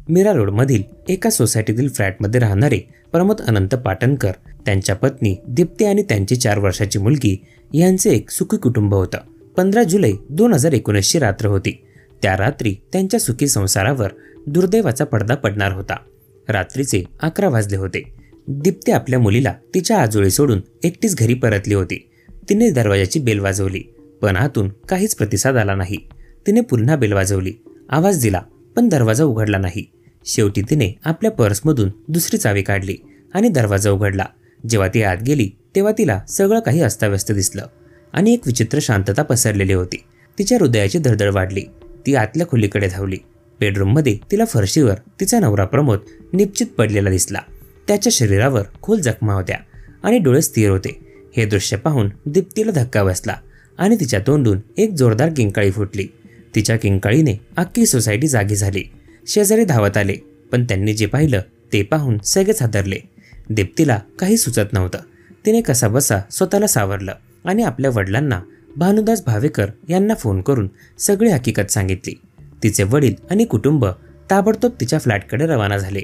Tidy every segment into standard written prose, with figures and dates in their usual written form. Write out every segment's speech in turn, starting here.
मीरा रोडमधील एका सोसायटीतील फ्लॅटमध्ये राहणारे प्रमोद अनंत पाटणकर, त्यांच्या पत्नी दीप्ती आणि त्यांची 4 वर्षाची मुलगी यांचे एक सुखी कुटुंब होतं. 15 जुलै 2019ची रात्र होती. त्या रात्री त्यांच्या सुखी संसारावर दुर्दैवाचा पडदा पडणार होता. रात्रीचे 11 वाजले होते. दीप्ती आपल्या मुलीला तिच्या आजोळी सोडून एकटीच घरी परतली होती. तिने दरवाजाची बेल वाजवली, पण आतून काहीच प्रतिसाद आला नाही. तिने पुन्हा बेल वाजवली, आवाज दिला, पण दरवाजा उघडला नाही. शेवटी तिने आपल्या पर्समधून दुसरी चावी काढली आणि दरवाजा उघडला. जेव्हा ती आत गेली तेव्हा तिला सगळं काही अस्ताव्यस्त दिसलं आणि एक विचित्र शांतता पसरलेली होती. तिच्या हृदयाची धडधड वाढली. ती आतल्या खोलीकडे धावली. बेडरूममध्ये तिला फरशीवर तिचा नवरा प्रमोद निश्चित पडलेला दिसला. त्याच्या शरीरावर खोल जखमा होत्या आणि डोळे स्थिर होते. हे दृश्य पाहून दीप्तीला धक्का बसला आणि तिच्या तोंडून एक जोरदार किंकाळी फुटली. तिच्या किंकाळीने अख्खी सोसायटी जागी झाली. शेजारी धावत आले, पण त्यांनी जे पाहिलं ते पाहून सगळेच हादरले. दीप्तीला काही सुचत नव्हतं. तिने कसाबसा स्वतःला सावरलं आणि आपल्या वडिलांना, भानुदास भावेकर यांना फोन करून सगळी हकीकत सांगितली. तिचे वडील आणि कुटुंब ताबडतोब तिच्या फ्लॅटकडे रवाना झाले.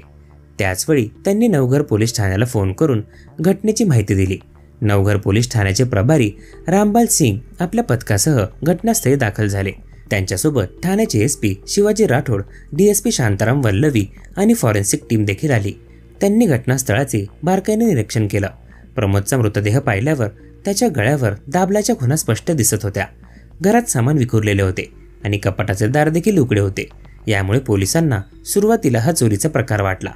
त्याचवेळी त्यांनी नवघर पोलीस ठाण्याला फोन करून घटनेची माहिती दिली. नवघर पोलीस ठाण्याचे प्रभारी रामबाल सिंग आपल्या पथकासह घटनास्थळी दाखल झाले. त्यांच्यासोबत ठाण्याचे SP शिवाजी राठोड, DSP शांताराम वल्लवी आणि फॉरेन्सिक टीम देखील आली. त्यांनी घटनास्थळाचे बारकाईने निरीक्षण केलं. प्रमोदचा मृतदेह पाहिल्यावर त्याच्या गळ्यावर दाबल्याच्या खुणा स्पष्ट दिसत होत्या. घरात सामान विखुरलेले होते आणि कपाटाचे दार देखील उघडे होते. यामुळे पोलिसांना सुरुवातीला हा चोरीचा प्रकार वाटला.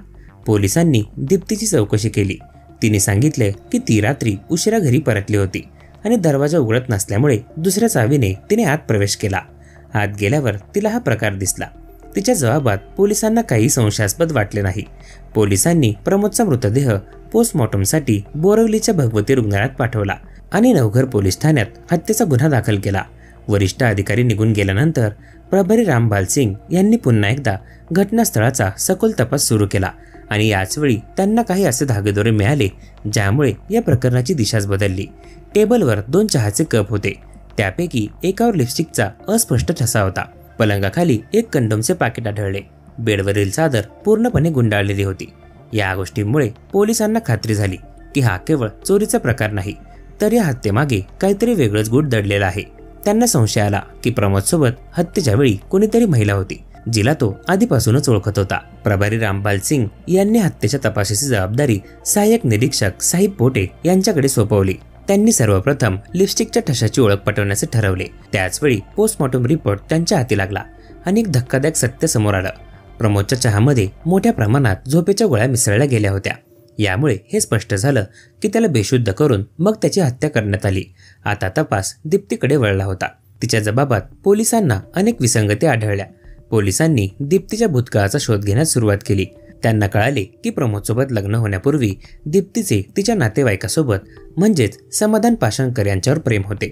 पोलिसांनी दीप्तीची चौकशी केली. तिने सांगितले की ती रात्री उशिरा घरी परतली होती आणि दरवाजा उघडत नसल्यामुळे दुसऱ्या चावीने तिने आत प्रवेश केला. आत गेल्यावर तिला हा प्रकार दिसला. तिच्या जबाबात पोलिसांना काही संशयास्पद वाटले नाही. पोलिसांनी प्रमोदचा मृतदेह पोस्टमॉर्टमसाठी बोरवलीच्या भगवती रुग्णालयात पाठवला आणि नवघर पोलीस ठाण्यात हत्येचा गुन्हा दाखल केला. वरिष्ठ अधिकारी निघून गेल्यानंतर प्रभारी रामबाल सिंग यांनी पुन्हा एकदा घटनास्थळाचा सखोल तपास सुरू केला आणि याचवेळी त्यांना काही असे धागेदोरे मिळाले ज्यामुळे या प्रकरणाची दिशाच बदलली. टेबलवर 2 चहाचे कप होते. त्यापैकी एकावर लिपस्टिकचा अस्पष्ट ठसा होता. पलंगाखाली एक कंडोमचे पाकिट आढळले. बेडवरील चादर पूर्णपणे गुंडाळलेली होती. या गोष्टींमुळे पोलिसांना खात्री झाली की हा केवळ चोरीचा प्रकार नाही, तर या हत्येमागे काहीतरी वेगळंच गूढ दडलेला आहे. त्यांना संशय आला की प्रमोदसोबत हत्येच्या वेळी कोणीतरी महिला होती, जिला तो आधीपासूनच ओळखत होता. प्रभारी रामबाल सिंग यांनी हत्येच्या तपासाची जबाबदारी सहाय्यक निरीक्षक साहिब पोटे यांच्याकडे सोपवली. त्यांनी सर्वप्रथम लिपस्टिकच्या ठशाची ओळख पटवण्याचे ठरवले. त्याचवेळी पोस्टमॉर्टम रिपोर्ट त्यांच्या हाती लागला आणि एक धक्कादायक सत्य समोर आलं. प्रमोदच्या चहामध्ये मोठ्या प्रमाणात झोपेच्या गोळ्या मिसळल्या गेल्या होत्या. यामुळे हे स्पष्ट झालं की त्याला बेशुद्ध करून मग त्याची हत्या करण्यात आली. आता तपास दीप्तीकडे वळला होता. तिच्या जबाबात पोलिसांना अनेक विसंगती आढळल्या. पोलिसांनी दीप्तीच्या भूतकाळाचा शोध घेण्यास सुरुवात केली. त्यांना कळाले की प्रमोदसोबत लग्न होण्यापूर्वी दीप्तीचे तिच्या नातेवाईकासोबत म्हणजेच समाधान पाषाणकर यांच्यावर प्रेम होते.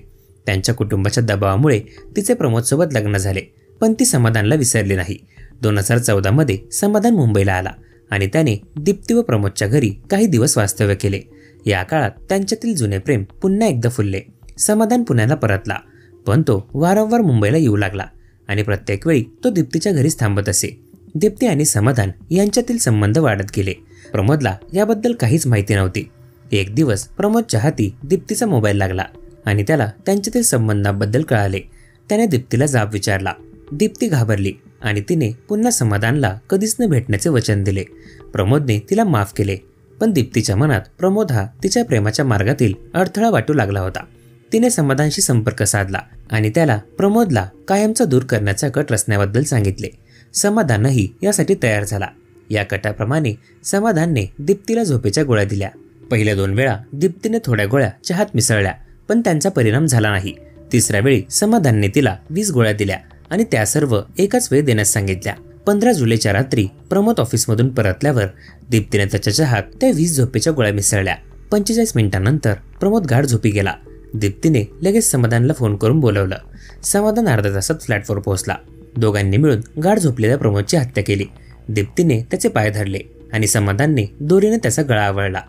त्यांच्या कुटुंबाच्या दबावामुळे तिचे प्रमोदसोबत लग्न झाले, पण ती समाधानला विसरली नाही. 2014 मध्ये समाधान मुंबईला आला आणि त्याने दीप्ती व प्रमोदच्या घरी काही दिवस वास्तव्य केले. या काळात त्यांच्यातील जुने प्रेम पुन्हा एकदा फुलले. समाधान पुण्याला परतला, पण तो वारंवार मुंबईला येऊ लागला आणि प्रत्येक वेळी तो दीप्तीच्या घरीच थांबत असे. दीप्ती आणि समाधान यांच्यातील संबंध वाढत गेले. प्रमोदला याबद्दल काहीच माहिती नव्हती. एक दिवस प्रमोदच्या हाती दीप्तीचा मोबाईल लागला आणि त्याला त्यांच्यातील संबंधाबद्दल कळाले. त्याने दीप्तीला जाब विचारला. दीप्ती घाबरली आणि तिने पुन्हा समाधानला कधीच न भेटण्याचे वचन दिले. प्रमोदने तिला माफ केले, पण दीप्तीच्या मनात प्रमोद हा तिच्या प्रेमाच्या मार्गातील अडथळा वाटू लागला होता. तिने समाधानशी संपर्क साधला आणि त्याला प्रमोदला कायमचा दूर करण्याचा कट रचण्याबद्दल सांगितले. समाधानही यासाठी तयार झाला. या कटाप्रमाणे समाधानने दीप्तीला झोपेच्या गोळ्या दिल्या. पहिल्या 2 वेळा दीप्तीने थोड्या गोळ्या चहात मिसळल्या, पण त्यांचा परिणाम झाला नाही. तिसऱ्या वेळी समाधानने तिला 20 गोळ्या दिल्या आणि त्या सर्व एकाच वेळी देण्यास सांगितल्या. 15 जुलैच्या रात्री प्रमोद ऑफिसमधून परतल्यावर दीप्तीने त्याच्या चहात त्या 20 झोपेच्या गोळ्या मिसळल्या. 45 मिनिटांनंतर प्रमोद गाढ झोपी गेला. दीप्तीने लगेच समाधानला फोन करून बोलवलं. समाधान अर्ध्या तासात फ्लॅटवर पोहोचला. दोघांनी मिळून गाढ झोपलेल्या प्रमोदची हत्या केली. दीप्तीने त्याचे पाय धरले आणि समाधानने दोरीने त्याचा गळा आवळला.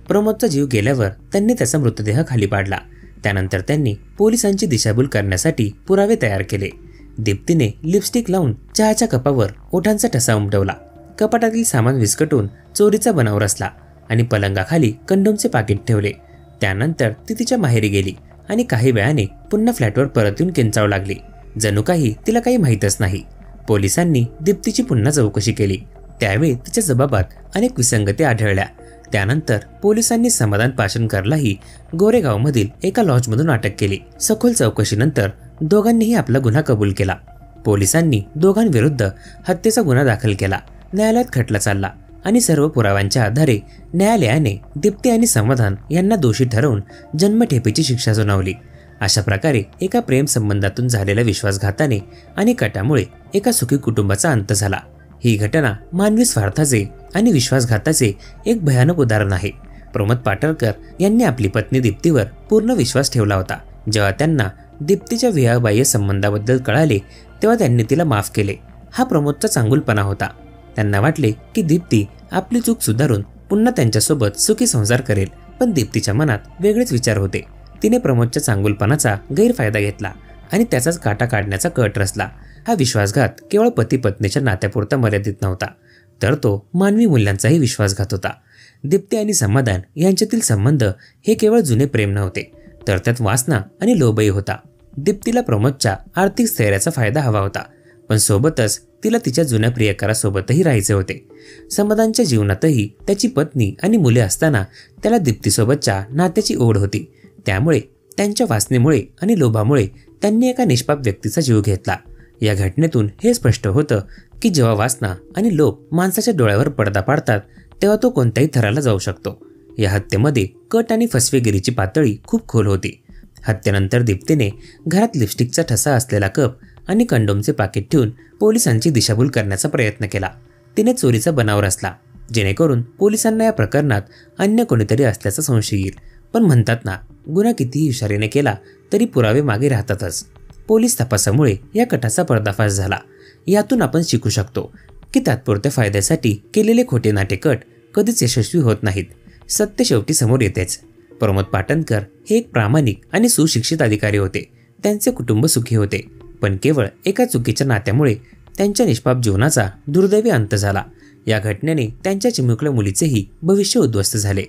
प्रमोदचा जीव गेल्यावर त्यांनी त्याचा मृतदेह खाली पाडला. त्यानंतर त्यांनी पोलिसांची दिशाभूल करण्यासाठी पुरावे तयार केले. दीप्तीने लिपस्टिक लावून चहाच्या कपावर ओठांचा ठसा उमटवला. कपाटातील सामान विस्कटून चोरीचा बनाव रचला आणि पलंगाखाली कंडोमचे पाकिट ठेवले. त्यानंतर ती तिच्या माहेरी गेली आणि काही वेळाने पुन्हा फ्लॅटवर परत येऊन किंचाळू लागली. जणू काही तिला काही माहीतच नाही. पोलिसांनी दीप्तीची पुन्हा चौकशी केली. त्यावेळी तिच्या जबाबात अनेक विसंगती आढळल्या. त्यानंतर पोलिसांनी समाधान पाषाणकरलाही गोरेगावमधील एका लॉजमधून अटक केली. सखोल चौकशीनंतर दोघांनीही आपला गुन्हा कबूल केला. पोलिसांनी दोघांविरुद्ध हत्येचा गुन्हा दाखल केला. न्यायालयात खटला चालला आणि सर्व पुराव्यांच्या आधारे न्यायालयाने दीप्ती आणि समाधान यांना दोषी ठरवून जन्मठेपेची शिक्षा सुनावली. अशा प्रकारे एका प्रेम संबंधातून झालेल्या विश्वासघाताने आणि कटामुळे एका सुखी कुटुंबाचा अंत झाला. ही घटना मानवी स्वार्थाचे आणि विश्वासघाताचे एक भयानक उदाहरण आहे. प्रमोद पाटणकर यांनी आपली पत्नी दीप्तीवर पूर्ण विश्वास ठेवला होता. जेव्हा त्यांना दीप्तीच्या विवाहबाह्य संबंधाबद्दल कळाले तेव्हा त्यांनी तिला माफ केले. हा प्रमोदचा चांगुलपणा होता. त्यांना वाटले की दीप्ती आपली चूक सुधारून पुन्हा त्यांच्यासोबत सुखी संसार करेल. पण दीप्तीच्या मनात वेगळेच विचार होते. तिने प्रमोदच्या चांगुलपणाचा गैरफायदा घेतला आणि त्याचाच काटा काढण्याचा कट रचला. हा विश्वासघात केवळ पती पत्नीच्या नात्यापुरता मर्यादित नव्हता, तर तो मानवी मूल्यांचाही विश्वासघात होता. दीप्ती आणि समाधान यांच्यातील संबंध हे केवळ जुने प्रेम नव्हते, तर त्यात वासना आणि लोभही होता. दीप्तीला प्रमोदच्या आर्थिक स्थैर्याचा फायदा हवा होता, पण सोबतच तिला तिच्या जुन्या प्रियकरासोबतही राहायचे होते. समाधानच्या जीवनातही त्याची पत्नी आणि मुले असताना त्याला दीप्तीसोबतच्या नात्याची ओढ होती. त्यामुळे त्यांच्या वासनेमुळे आणि लोभामुळे त्यांनी एका निष्पाप व्यक्तीचा जीव घेतला. या घटनेतून हे स्पष्ट होतं की जेव्हा वासना आणि लोभ माणसाच्या डोळ्यावर पडदा पाडतात तेव्हा तो कोणत्याही थराला जाऊ शकतो. या हत्येमध्ये कट आणि फसवेगिरीची पातळी खूप खोल होती. हत्येनंतर दीप्तीने घरात लिपस्टिकचा ठसा असलेला कप आणि कंडोमचे पाकिट ठेवून पोलिसांची दिशाभूल करण्याचा प्रयत्न केला. तिने चोरीचा बनाव रचला जेणेकरून पोलिसांना या प्रकरणात अन्य कोणीतरी असल्याचा संशय येईल. पण म्हणतात ना, गुन्हा कितीही हुशारीने केला तरी पुरावे मागे राहतातच. पोलीस तपासामुळे या कटाचा पर्दाफाश झाला. यातून आपण शिकू शकतो की तात्पुरत्या फायद्यासाठी केलेले खोटे नाटे कट कधीच यशस्वी होत नाहीत. सत्य शेवटी समोर येतेच. प्रमोद पाटणकर हे एक प्रामाणिक आणि सुशिक्षित अधिकारी होते. त्यांचे कुटुंब सुखी होते, पण केवळ एका चुकीच्या नात्यामुळे त्यांच्या निष्पाप जीवनाचा दुर्दैवी अंत झाला. या घटनेने त्यांच्या चिमुकल्या मुलीचेही भविष्य उद्ध्वस्त झाले.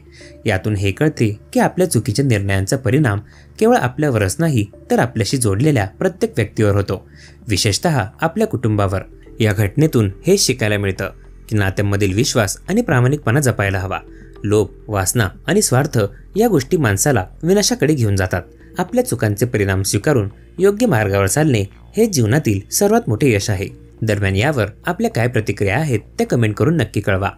यातून हे कळते की आपल्या चुकीच्या निर्णयांचा परिणाम केवळ आपल्यावरच नाही तर आपल्याशी जोडलेल्या प्रत्येक व्यक्तीवर होतो, विशेषतः आपल्या कुटुंबावर. या घटनेतून हे शिकायला मिळतं की नात्यांमधील विश्वास आणि प्रामाणिकपणा जपायला हवा. लोभ, वासना आणि स्वार्थ या गोष्टी माणसाला विनाशाकडे घेऊन जातात. आपल्या चुकांचे परिणाम स्वीकारून योग्य मार्गावर चालणे हे जीवनातील सर्वात मोठे यश आहे. दरम्यान यावर आपल्या काय प्रतिक्रिया आहेत त्या कमेंट करून नक्की कळवा.